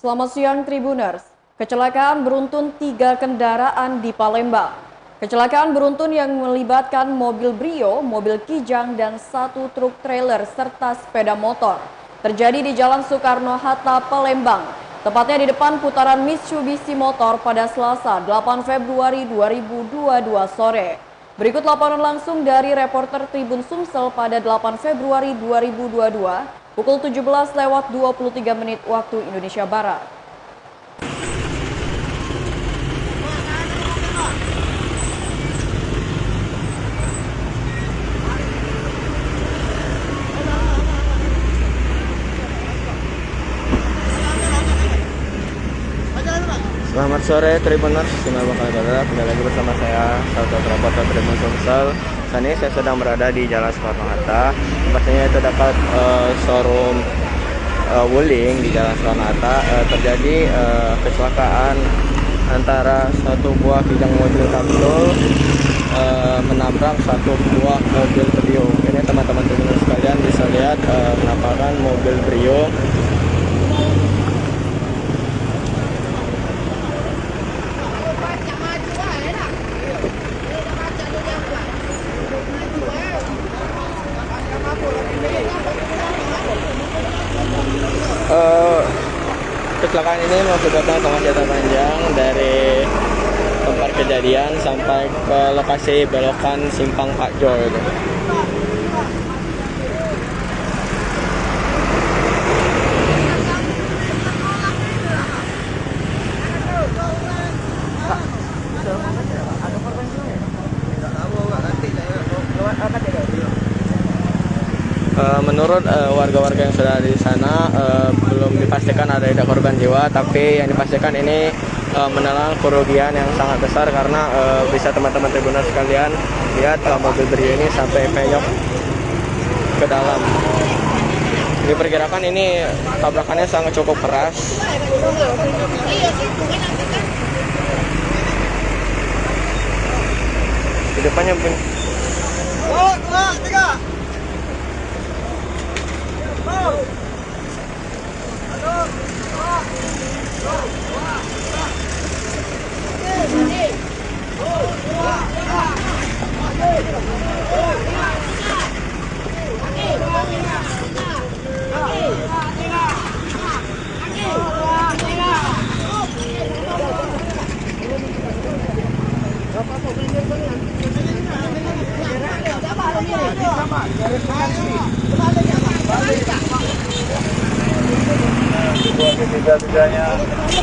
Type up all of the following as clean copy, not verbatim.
Selamat siang Tribuners. Kecelakaan beruntun 3 kendaraan di Palembang. Kecelakaan beruntun yang melibatkan mobil Brio, mobil Kijang, dan 1 truk trailer serta sepeda motor terjadi di Jalan Soekarno-Hatta, Palembang. Tepatnya di depan putaran Mitsubishi Motor pada Selasa 8 Februari 2022 sore. Berikut laporan langsung dari reporter Tribun Sumsel pada 8 Februari 2022 pukul 17:23 waktu Indonesia Barat. Selamat sore Tribuners, Sinar Bakal Badara. Kembali lagi bersama saya, salah satu reporter Tribun Sumsel. Saat ini saya sedang berada di Jalan Soekarno-Hatta. Pastinya itu dekat showroom Wuling di Jalan Soekarno-Hatta. Terjadi kecelakaan antara satu buah Kijang mobil kapsul menabrak satu buah mobil Brio. Ini teman-teman Tribuners sekalian bisa lihat penampakan mobil Brio. Kecelakaan ini mengakibatkan kemacetan panjang dari tempat kejadian sampai ke lokasi belokan Simpang Pak Jo itu. Menurut warga-warga yang sudah di sana belum dipastikan ada tidak korban jiwa, tapi yang dipastikan ini menelan kerugian yang sangat besar karena bisa teman-teman Tribuners sekalian lihat mobil Brio ini sampai penyok ke dalam. Diperkirakan ini tabrakannya sangat cukup keras. Di depannya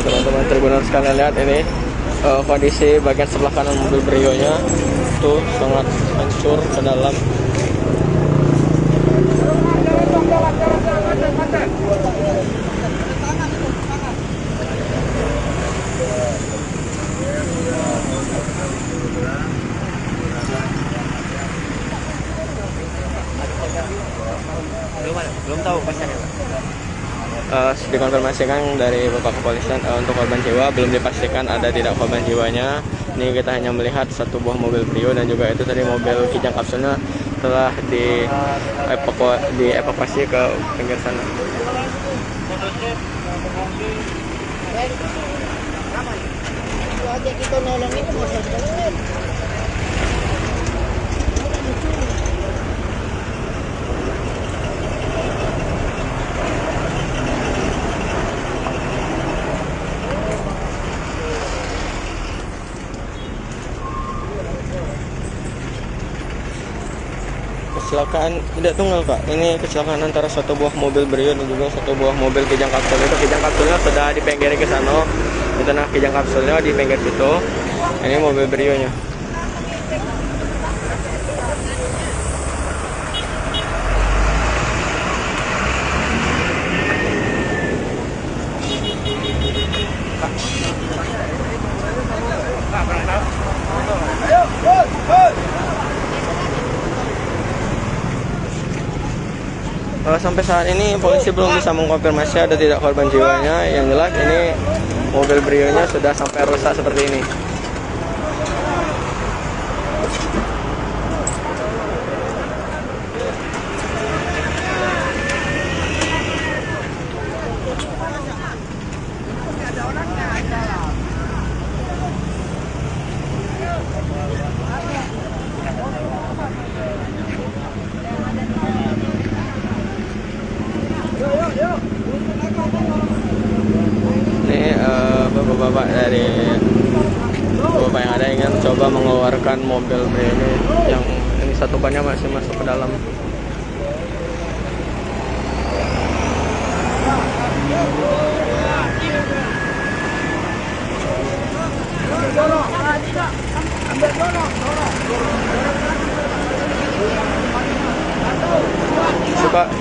teman-teman Tribuners sekalian lihat ini kondisi bagian sebelah kanan mobil Brio-nya itu sangat hancur ke dalam. Belum tahu pastinya. Dikonfirmasikan dari Bapak Kepolisian untuk korban jiwa belum dipastikan ada tidak korban jiwanya. Ini kita hanya melihat satu buah mobil Brio dan juga itu tadi mobil Kijang kapsulnya telah dievakuasi ke pinggir sana. Kecelakaan tidak tunggal Pak, ini kecelakaan antara satu buah mobil Brio dan juga satu buah mobil Kijang kapsul. Itu Kijang kapsulnya sudah di pinggir ke sana, itu nah Kijang kapsulnya di pinggir situ, ini mobil Brio nya. Sampai saat ini polisi belum bisa mengkonfirmasi ada tidak korban jiwanya. Yang jelas ini mobil Brio-nya sudah sampai rusak seperti ini. bapak yang ada ingin coba mengeluarkan mobil Brio ini, yang ini satu bannya masih masuk ke dalam.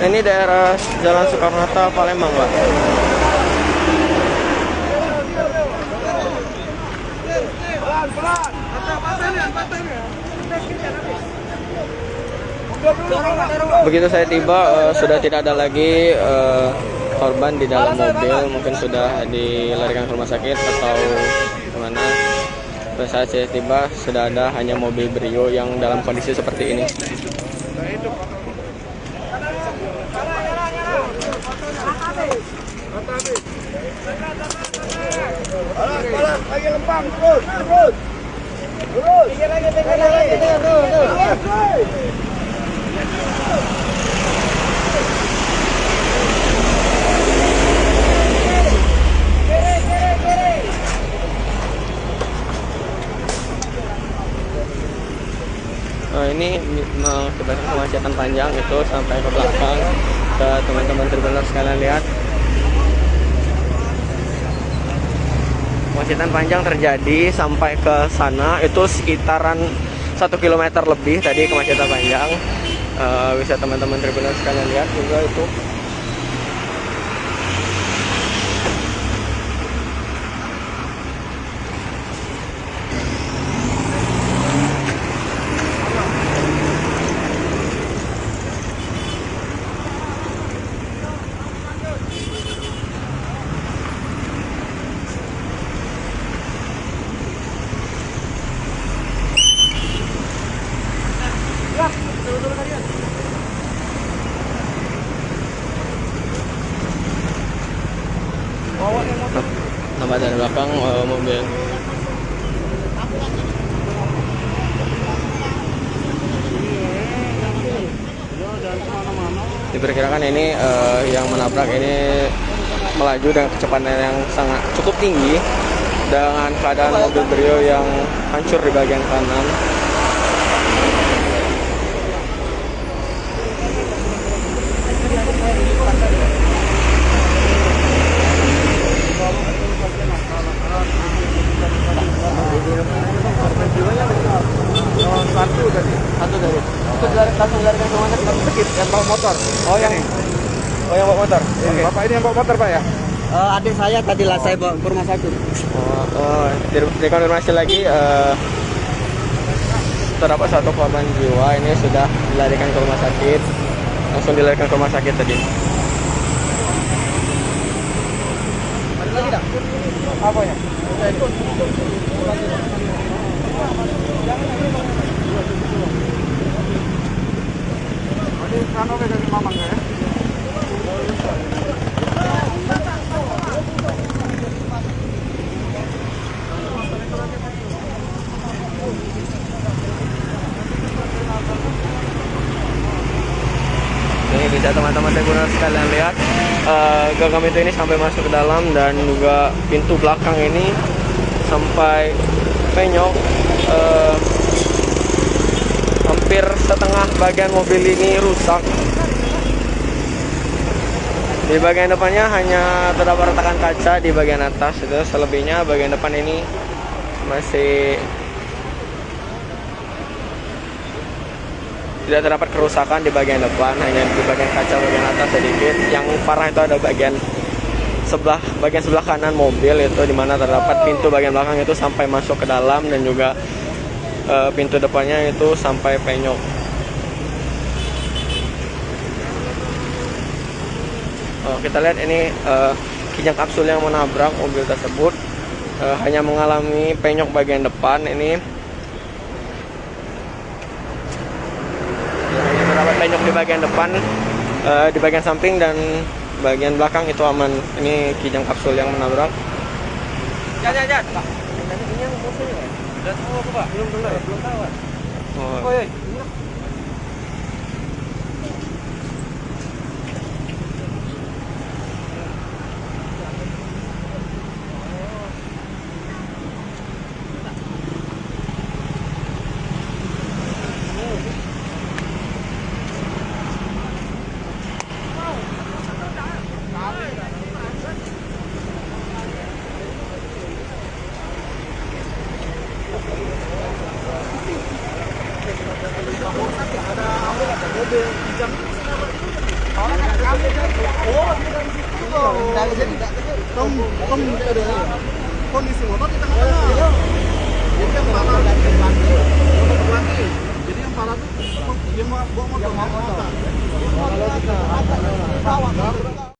Ini daerah Jalan Soekarno-Hatta, Palembang, Pak. Begitu saya tiba, sudah tidak ada lagi korban di dalam mobil, mungkin sudah dilarikan ke rumah sakit atau kemana. Pada saat saya tiba, sudah ada hanya mobil Brio yang dalam kondisi seperti ini. Lagi lempang, terus. Ini mengakibatkan kemacetan panjang itu sampai ke belakang. Ke teman-teman Tribuners sekalian lihat, kemacetan panjang terjadi sampai ke sana, itu sekitaran 1 km lebih tadi kemacetan panjang. Bisa teman-teman Tribuners sekalian lihat juga itu. Nampak dari belakang mobil. Diperkirakan ini yang menabrak ini melaju dengan kecepatan yang sangat cukup tinggi, dengan keadaan mobil Brio yang hancur di bagian kanan. Langsung dilarikan ke rumah sakit yang bawa motor. Oh yang bawa motor. Oke. Bapak ini yang bawa motor, Pak ya? Adik saya tadi lah saya bawa ke rumah sakit. Dikonfirmasi lagi, terdapat satu korban jiwa, ini sudah dilarikan ke rumah sakit. Langsung dilarikan ke rumah sakit tadi. Lagi dah. Apa ya? Ini kano dari Mamang ya? Ini bisa teman-teman Tribuners sekalian lihat, gagang itu ini sampai masuk ke dalam, dan juga pintu belakang ini sampai penyok. Hampir setengah bagian mobil ini rusak. Di bagian depannya hanya terdapat retakan kaca di bagian atas, itu selebihnya bagian depan ini masih tidak terdapat kerusakan di bagian depan, hanya di bagian kaca bagian atas sedikit. Yang parah itu ada bagian sebelah kanan mobil, itu dimana terdapat pintu bagian belakang itu sampai masuk ke dalam, dan juga pintu depannya itu sampai penyok. Kita lihat ini kijang kapsul yang menabrak mobil tersebut, hanya mengalami penyok bagian depan. Ini hanya terdapat penyok di bagian depan, di bagian samping dan bagian belakang itu aman. Ini kijang kapsul yang menabrak. Jangan. Ini yang musuhnya. Udah tahu apa, Pak? Belum tahu. Oh iya. kamu ada kondisi motor di tengah-tengah. Jadi yang parah lagi. Jadi yang parah tuh dia mau bawa motor.